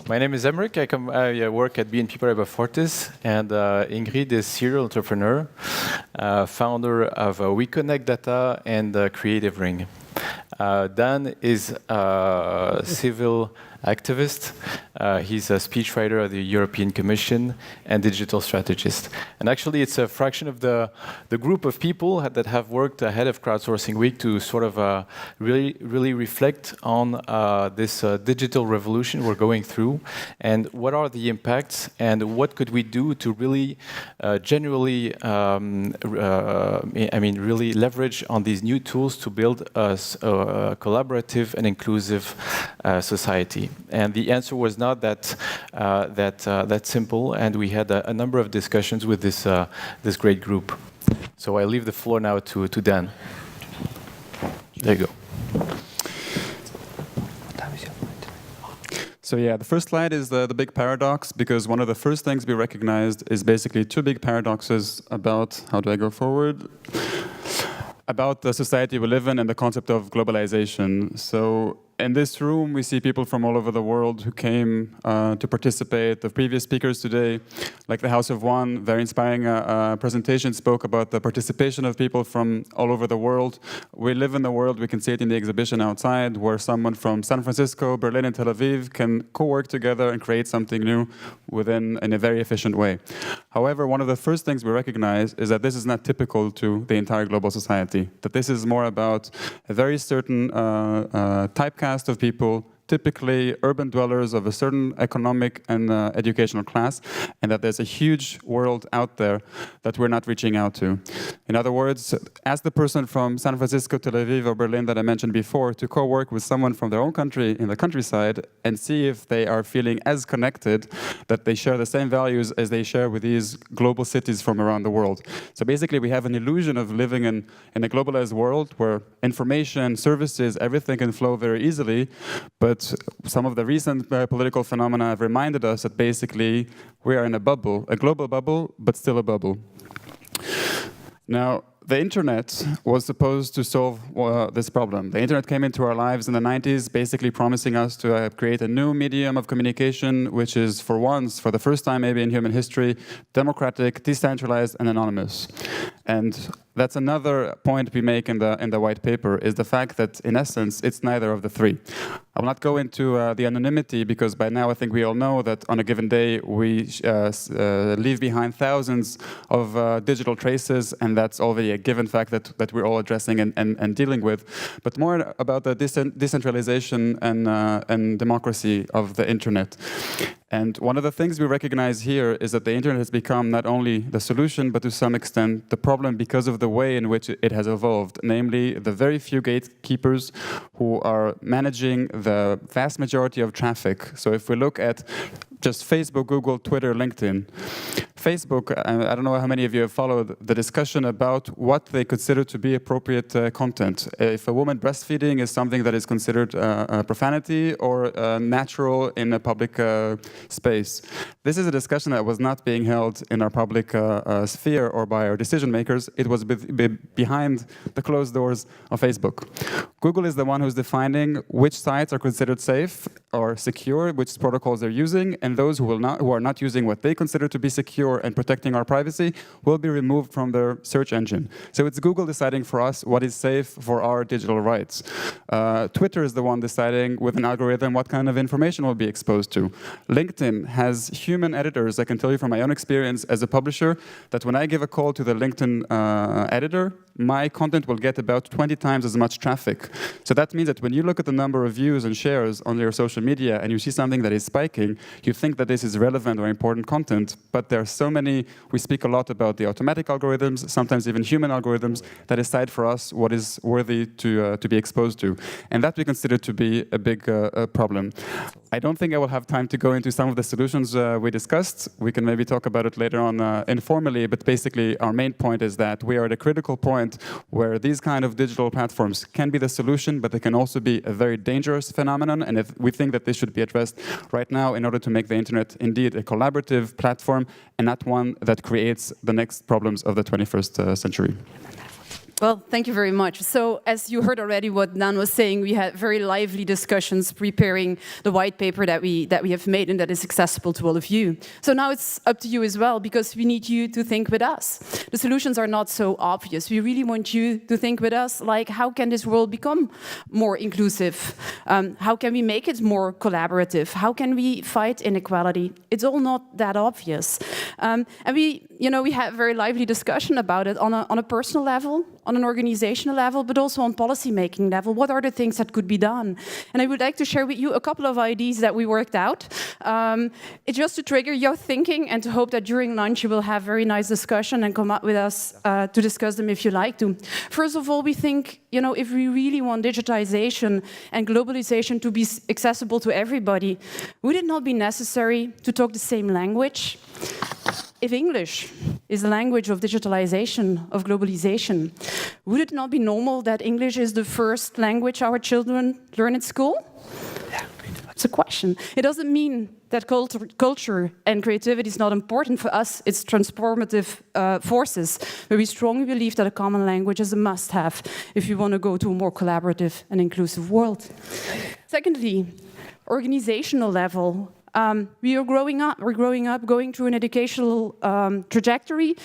My name is Emmerich. I work at BNP Paribas Fortis, and Ingrid is serial entrepreneur, founder of We Connect Data and Creative Ring. Dan is a civil activist. He's a speechwriter of the European Commission and digital strategist. And actually, it's a fraction of the group of people that have worked ahead of Crowdsourcing Week to sort of really reflect on this digital revolution we're going through, and what are the impacts, and what could we do to really genuinely, really leverage on these new tools to build a collaborative and inclusive society. And the answer was not that simple, and we had a number of discussions with this great group. So I leave the floor now to Dan. There you go. So yeah, the first slide is the big paradox, because one of the first things we recognized is basically two big paradoxes about, how do I go forward? About the society we live in and the concept of globalization. So in this room, we see people from all over the world who came to participate. The previous speakers today, like the House of One, very inspiring presentation, spoke about the participation of people from all over the world. We live in the world, we can see it in the exhibition outside, where someone from San Francisco, Berlin, and Tel Aviv can co-work together and create something new in a very efficient way. However, one of the first things we recognize is that this is not typical to the entire global society, that this is more about a very certain typecast of people, typically urban dwellers of a certain economic and educational class, and that there's a huge world out there that we're not reaching out to. In other words, ask the person from San Francisco, Tel Aviv, or Berlin that I mentioned before to co-work with someone from their own country in the countryside and see if they are feeling as connected, that they share the same values as they share with these global cities from around the world. So basically, we have an illusion of living in a globalized world where information, services, everything can flow very easily, but some of the recent political phenomena have reminded us that basically we are in a bubble, a global bubble, but still a bubble. Now, the internet was supposed to solve this problem. The internet came into our lives in the 90s, basically promising us to create a new medium of communication, which is, for once, for the first time maybe in human history, democratic, decentralized, and anonymous. And that's another point we make in the white paper, is the fact that, in essence, it's neither of the three. I will not go into the anonymity, because by now I think we all know that on a given day we leave behind thousands of digital traces, and that's already a given fact that we're all addressing and dealing with. But more about the decentralization and democracy of the internet. And one of the things we recognize here is that the internet has become not only the solution, but to some extent the problem, because of the way in which it has evolved, namely the very few gatekeepers who are managing the vast majority of traffic. So if we look at just Facebook, Google, Twitter, LinkedIn. Facebook, I don't know how many of you have followed the discussion about what they consider to be appropriate content. If a woman breastfeeding is something that is considered profanity or natural in a public space. This is a discussion that was not being held in our public sphere or by our decision makers. It was behind the closed doors of Facebook. Google is the one who's defining which sites are considered safe or secure, which protocols they're using, and those who are not using what they consider to be secure and protecting our privacy will be removed from their search engine. So it's Google deciding for us what is safe for our digital rights. Twitter is the one deciding with an algorithm what kind of information we'll be exposed to. LinkedIn has human editors. I can tell you from my own experience as a publisher that when I give a call to the LinkedIn editor, my content will get about 20 times as much traffic. So that means that when you look at the number of views and shares on your social media and you see something that is spiking, you think that this is relevant or important content, but there are so many, we speak a lot about the automatic algorithms, sometimes even human algorithms, that decide for us what is worthy to be exposed to. And that we consider to be a big problem. I don't think I will have time to go into some of the solutions we discussed. We can maybe talk about it later on informally, but basically our main point is that we are at a critical point where these kind of digital platforms can be the solution, but they can also be a very dangerous phenomenon, and if we think that this should be addressed right now in order to make the internet indeed a collaborative platform and not one that creates the next problems of the 21st century. Well, thank you very much. So, as you heard already what Dan was saying, we had very lively discussions preparing the white paper that we have made and that is accessible to all of you. So now it's up to you as well, because we need you to think with us. The solutions are not so obvious. We really want you to think with us, like, how can this world become more inclusive? How can we make it more collaborative? How can we fight inequality? It's all not that obvious. And we had a very lively discussion about it on a personal level, on an organizational level, but also on policy-making level. What are the things that could be done? And I would like to share with you a couple of ideas that we worked out. It's just to trigger your thinking and to hope that during lunch you will have very nice discussion and come up with us to discuss them if you like to. First of all, we think, if we really want digitization and globalization to be accessible to everybody, would it not be necessary to talk the same language? If English is the language of digitalization, of globalization, would it not be normal that English is the first language our children learn at school? Yeah, it's a question. It doesn't mean that culture and creativity is not important for us. It's transformative forces, but we strongly believe that a common language is a must-have if you want to go to a more collaborative and inclusive world. Secondly, organizational level. We are growing up. We're growing up, going through an educational trajectory.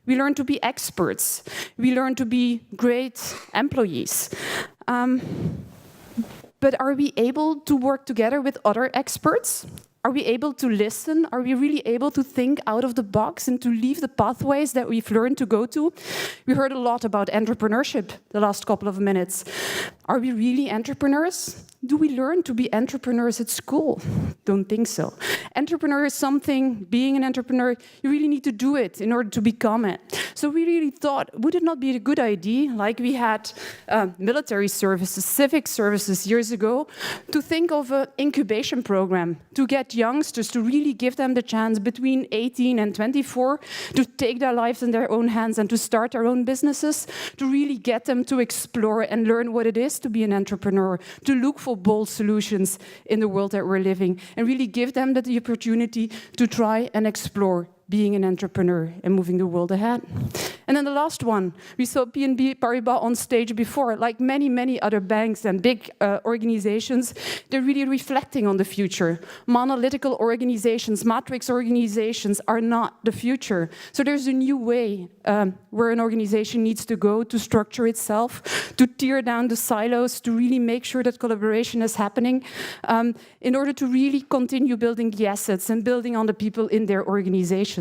We learn to be experts. We learn to be great employees. But are we able to work together with other experts? Are we able to listen? Are we really able to think out of the box and to leave the pathways that we've learned to go to? We heard a lot about entrepreneurship the last couple of minutes. Are we really entrepreneurs? Do we learn to be entrepreneurs at school? Don't think so. Entrepreneur is something, being an entrepreneur, you really need to do it in order to become it. So we really thought, would it not be a good idea, like we had military services, civic services years ago, to think of an incubation program, to get youngsters, to really give them the chance between 18 and 24 to take their lives in their own hands and to start their own businesses, to really get them to explore and learn what it is to be an entrepreneur, to look for bold solutions in the world that we're living, and really give them the opportunity to try and explore being an entrepreneur and moving the world ahead. And then the last one, we saw BNP Paribas on stage before, like many, many other banks and big organizations, they're really reflecting on the future. Monolithical organizations, matrix organizations are not the future. So there's a new way where an organization needs to go to structure itself, to tear down the silos, to really make sure that collaboration is happening in order to really continue building the assets and building on the people in their organizations.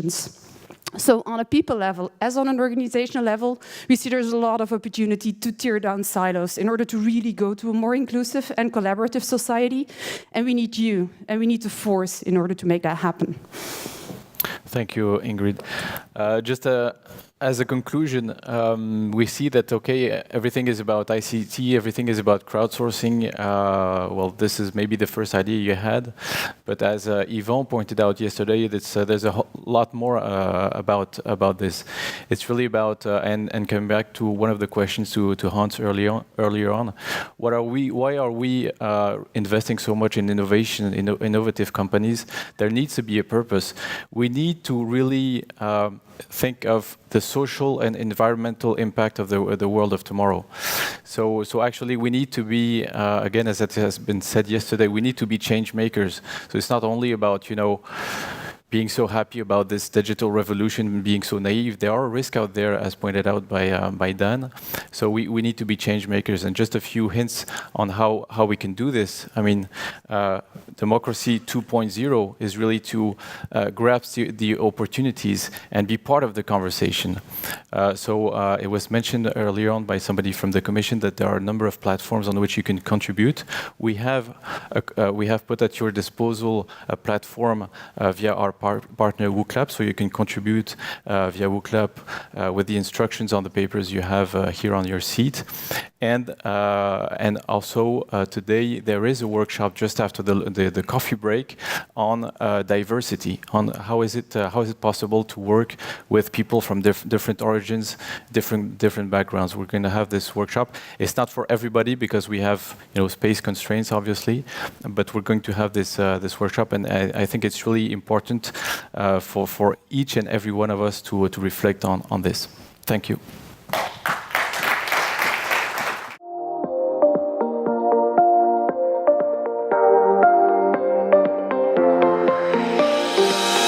So on a people level, as on an organizational level, we see there's a lot of opportunity to tear down silos in order to really go to a more inclusive and collaborative society. And we need you, and we need the force in order to make that happen. Thank you, Ingrid. As a conclusion, we see that, okay, everything is about ICT, everything is about crowdsourcing. Well, this is maybe the first idea you had, but as Yvon pointed out yesterday, there's a lot more about this. It's really about, and coming back to one of the questions to Hans earlier on, why are we investing so much in innovation, innovative companies? There needs to be a purpose. We need to really think of the social and environmental impact of the world of tomorrow. So actually we need to be, again, as it has been said yesterday, we need to be change makers. So it's not only about, being so happy about this digital revolution and being so naive. There are risks out there, as pointed out by Dan. So we need to be change makers. And just a few hints on how we can do this. I mean, democracy 2.0 is really to grasp the opportunities and be part of the conversation. It was mentioned earlier on by somebody from the Commission that there are a number of platforms on which you can contribute. We have put at your disposal a platform via our partner WooClap, so you can contribute via WooClap with the instructions on the papers you have here on your seat. And also today there is a workshop just after the coffee break on diversity, on how is it possible to work with people from different origins, different backgrounds. We're going to have this workshop. It's not for everybody because we have space constraints, obviously, but we're going to have this workshop, and I think it's really important for each and every one of us to reflect on this. Thank you.